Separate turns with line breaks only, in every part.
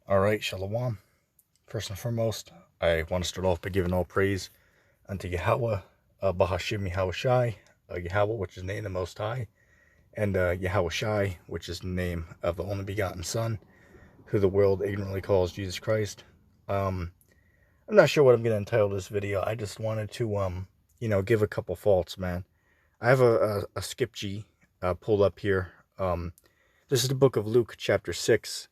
All right, Shalom. First and foremost, I want to start off by giving all praise unto Yahweh, Bahashim Yahweh Shai, Yahweh, which is the name of the Most High, and Yahweh Shai, which is the name of the only begotten Son, who the world ignorantly calls Jesus Christ. I'm not sure what I'm going to entitle this video. I just wanted to, give a couple faults, man. I have a skip G pulled up here. This is the book of Luke, chapter 6.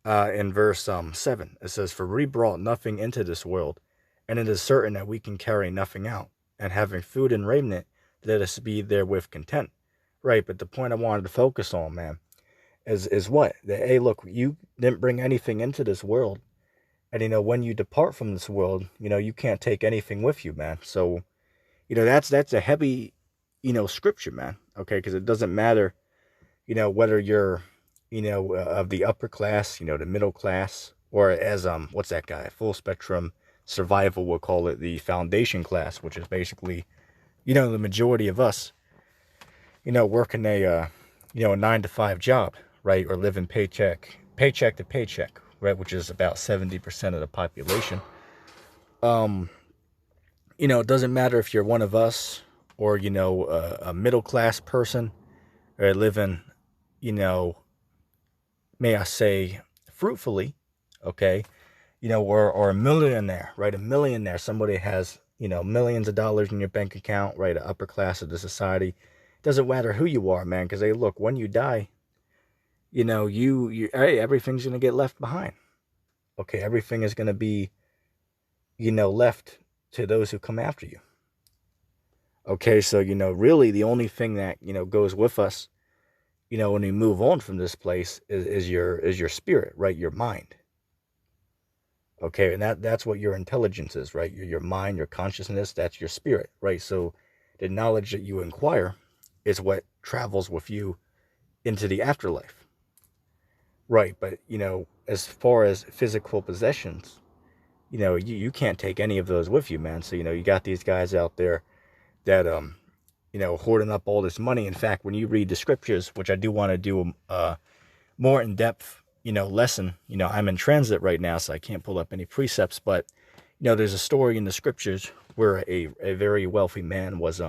In verse 7, it says, "For we brought nothing into this world, and it is certain that we can carry nothing out. And having food and raiment, let us be therewith content." Right, but the point I wanted to focus on, man, is what? That, hey, look, you didn't bring anything into this world. And, when you depart from this world, you can't take anything with you, man. So, that's a heavy, scripture, man. Okay, because it doesn't matter, whether you're of the upper class, the middle class, or as what's that guy? Full spectrum survival, we'll call it the foundation class, which is basically, the majority of us, working a 9 to 5 job, right, or living paycheck to paycheck, right, which is about 70% of the population. It doesn't matter if you're one of us or a middle class person, or living, may I say, fruitfully, okay, or a millionaire, right? A millionaire, somebody has, millions of dollars in your bank account, right? An upper class of the society. Doesn't matter who you are, man, because, hey, look, when you die, hey, everything's going to get left behind. Okay, everything is going to be, left to those who come after you. Okay, so, really the only thing that, goes with us, when we move on from this place is your spirit, right? Your mind. Okay, and that's what your intelligence is, right? Your mind, your consciousness, that's your spirit, right? So the knowledge that you acquire is what travels with you into the afterlife. Right, but as far as physical possessions, you can't take any of those with you, man. So you got these guys out there that hoarding up all this money. In fact, when you read the scriptures, which I do want to do a more in-depth, lesson, I'm in transit right now, so I can't pull up any precepts, but, there's a story in the scriptures where a very wealthy man was,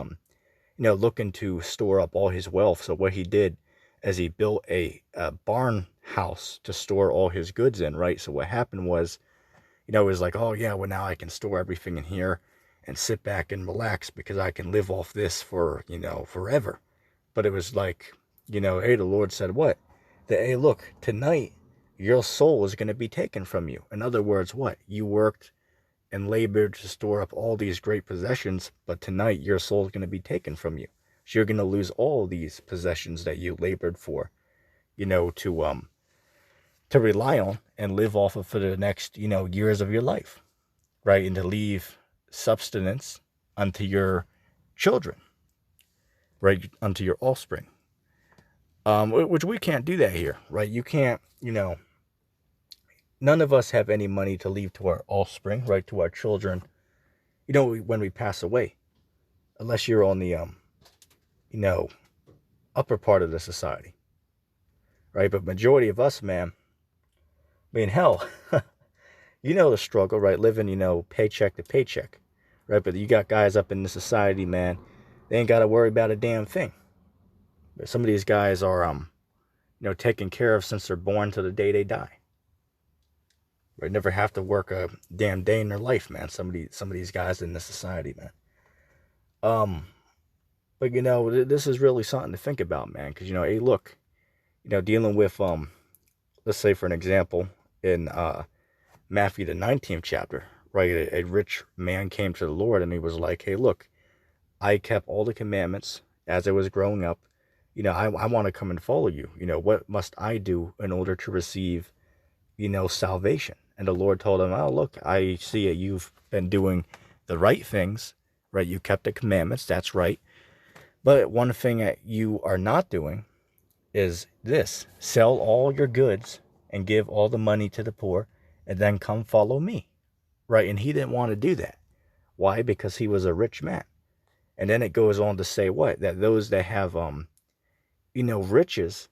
looking to store up all his wealth. So what he did is he built a barn house to store all his goods in, right? So what happened was, it was like, oh yeah, well now I can store everything in here and sit back and relax because I can live off this for, forever. But it was like, hey, the Lord said what? That, hey, look, tonight your soul is going to be taken from you. In other words, what? You worked and labored to store up all these great possessions, but tonight your soul is going to be taken from you. So you're going to lose all these possessions that you labored for, to rely on and live off of for the next, years of your life, right? And to leave substance unto your children, right? Unto your offspring. Which we can't do that here, right? You can't, none of us have any money to leave to our offspring, right? To our children, when we pass away, unless you're on the, upper part of the society, right? But majority of us, man, I mean, hell, the struggle, right? Living, paycheck to paycheck, right? But you got guys up in the society, man, they ain't got to worry about a damn thing. But some of these guys are, taken care of since they're born to the day they die. Right? Never have to work a damn day in their life, man. Some of these guys in this society, man. But this is really something to think about, man. Because hey, look, dealing with let's say for an example in Matthew the 19th chapter, right? A rich man came to the Lord and he was like, hey, look, I kept all the commandments as I was growing up. I want to come and follow you. What must I do in order to receive, salvation? And the Lord told him, oh, look, I see that you've been doing the right things, right? You kept the commandments. That's right. But one thing that you are not doing is this: sell all your goods and give all the money to the poor and then come follow me, right? And he didn't want to do that. Why? Because he was a rich man. And then it goes on to say what? That those that have, riches,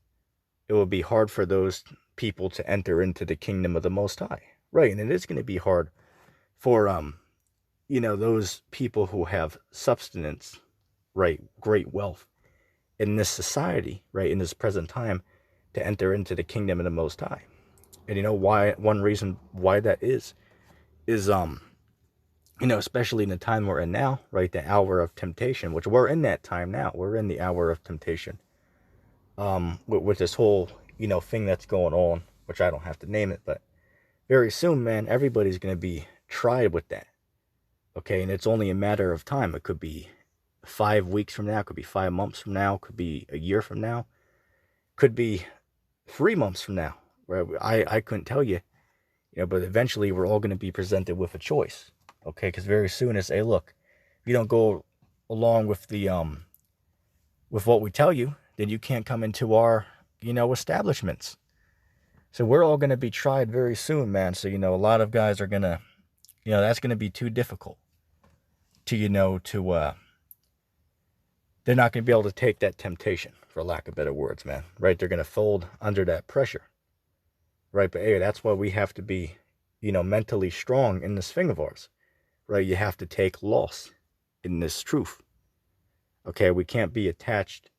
it will be hard for those people to enter into the kingdom of the Most High. Right, and it is going to be hard for, those people who have substance, right, great wealth in this society, right, in this present time, to enter into the kingdom of the Most High. And why? One reason why that is, especially in the time we're in now, right, the hour of temptation, which we're in that time now. We're in the hour of temptation. With this whole, thing that's going on, which I don't have to name it, but very soon, man, everybody's going to be tried with that. Okay, and it's only a matter of time. It could be 5 weeks from now, it could be 5 months from now, it could be a year from now, could be 3 months from now. Where I couldn't tell you, but eventually we're all going to be presented with a choice. Okay, because very soon it's, hey, look, if you don't go along with the with what we tell you, then you can't come into our, establishments. So we're all going to be tried very soon, man. So, a lot of guys are going to, that's going to be too difficult to, they're not going to be able to take that temptation, for lack of better words, man. Right? They're going to fold under that pressure. Right? But hey, that's why we have to be, mentally strong in this thing of ours. Right? You have to take loss in this truth. Okay? We can't be attached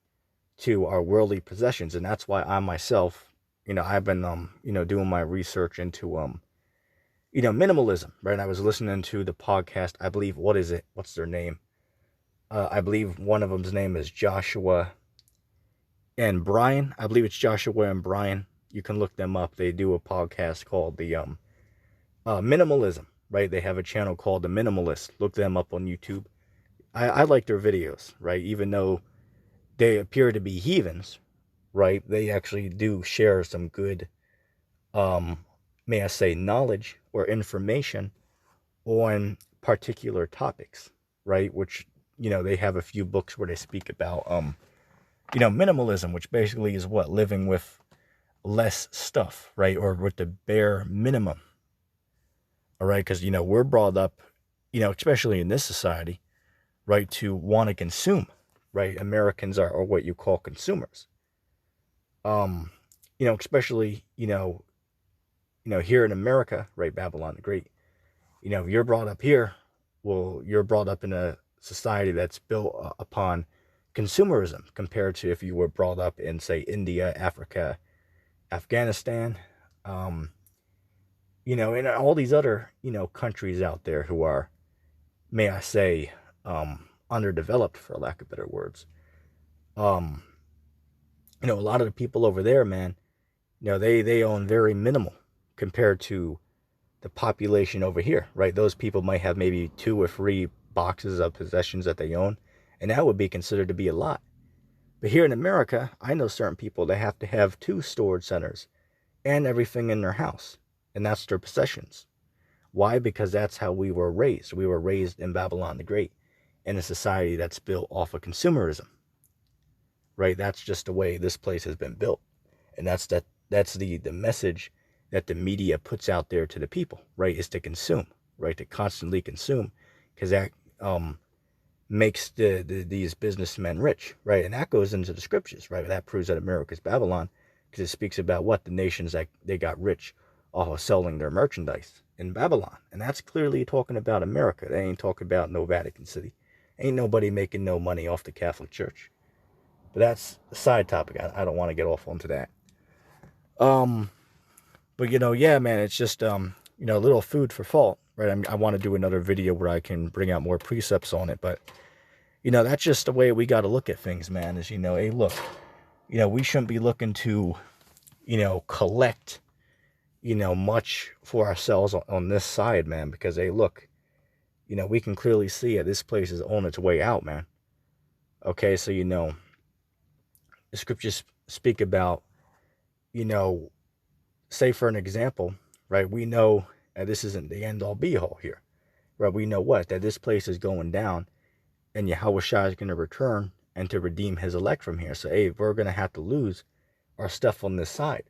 to our worldly possessions. And that's why I myself, I've been, doing my research into, minimalism, right? And I was listening to the podcast, I believe, what's their name? I believe one of them's name is Joshua and Brian. I believe it's Joshua and Brian. You can look them up. They do a podcast called the Minimalism, right? They have a channel called The Minimalist. Look them up on YouTube. I like their videos, right? Even though they appear to be heathens, right? They actually do share some good, may I say, knowledge or information on particular topics, right? Which, they have a few books where they speak about, minimalism, which basically is what? Living with less stuff, right? Or with the bare minimum. All right. Because, we're brought up, especially in this society, right, to want to consume, right? Americans are what you call consumers. Especially, here in America, right, Babylon the Great, if you're brought up here, well, you're brought up in a society that's built upon consumerism compared to if you were brought up in, say, India, Africa, Afghanistan, and all these other, countries out there who are, may I say, underdeveloped, for lack of better words. A lot of the people over there, man, they own very minimal compared to the population over here, right? Those people might have maybe 2 or 3 boxes of possessions that they own, and that would be considered to be a lot. But here in America, I know certain people that have to have 2 storage centers and everything in their house, and that's their possessions. Why? Because that's how we were raised. We were raised in Babylon the Great, in a society that's built off of consumerism. Right? That's just the way this place has been built. And that's the message that the media puts out there to the people, right? Is to consume, right? To constantly consume, because that makes these businessmen rich, right? And that goes into the scriptures, right? That proves that America's Babylon, because it speaks about what the nations that they got rich off of selling their merchandise in Babylon. And that's clearly talking about America. They ain't talking about no Vatican City. Ain't nobody making no money off the Catholic Church. But that's a side topic. I don't want to get off onto that. But yeah, man, it's just a little food for thought, right? I want to do another video where I can bring out more precepts on it, but that's just the way we got to look at things, man. Is hey, look, we shouldn't be looking to collect much for ourselves on this side, man, because hey, look, we can clearly see that this place is on its way out, man. Okay, so the scriptures speak about, say for an example, right? We know that this isn't the end all be all here, right? We know what? That this place is going down, and Yahushua is going to return and to redeem his elect from here. So, hey, we're going to have to lose our stuff on this side.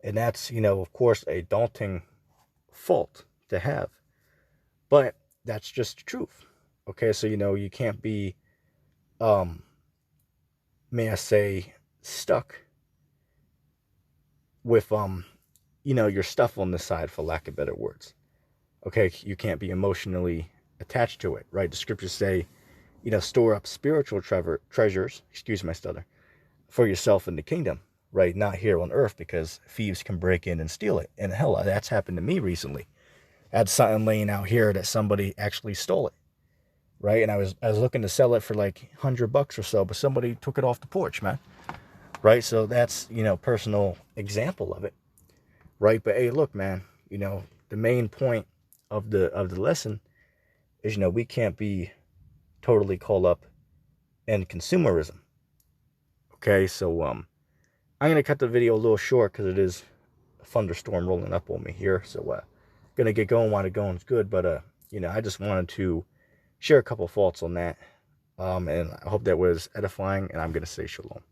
And that's, of course, a daunting fault to have. But that's just the truth. Okay, so, you can't be, may I say, stuck with your stuff on the side, for lack of better words. Okay, you can't be emotionally attached to it, right? The scriptures say, store up spiritual treasures, excuse my stutter, for yourself in the kingdom, right? Not here on earth, because thieves can break in and steal it. And hell, that's happened to me recently. I had something laying out here that somebody actually stole it, right? And I was looking to sell it for like $100 or so, but somebody took it off the porch, man. Right? So that's, personal example of it. Right? But hey, look, man, the main point of the lesson is, we can't be totally caught up in consumerism. Okay, so I'm gonna cut the video a little short because it is a thunderstorm rolling up on me here. So gonna get going while the going's good. But I just wanted to share a couple thoughts on that. And I hope that was edifying, and I'm gonna say shalom.